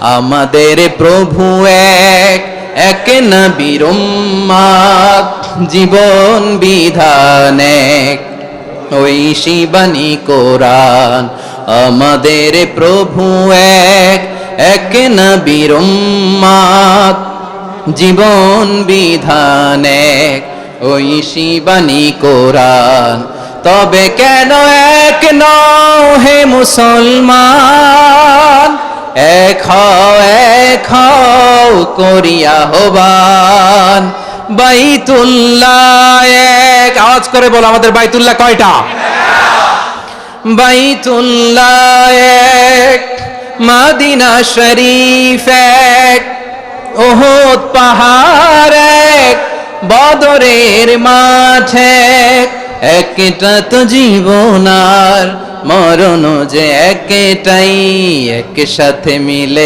আমাদের প্রভু এক, এক নবীর উম্মত, জীবন বিধান এক, ওই শিবানী কোরআন। আমাদের প্রভু এক, এক নবীর উম্মত, জীবন বিধান এক, ওই শিবানী কোরআন। তবে কেন এক নও হে মুসলমান, এক হও করিয়া আহ্বান। বাইতুল্লাহ এক, আওয়াজ করে বলো আমাদের বাইতুল্লাহ কয়টা? বাইতুল্লাহ এক, মদিনা শরীফ এক, উহুদ পাহাড় এক, বদরের মাঠ এক। একটা তো জীবন আর মরণ যে একটাই, একসাথে মিলে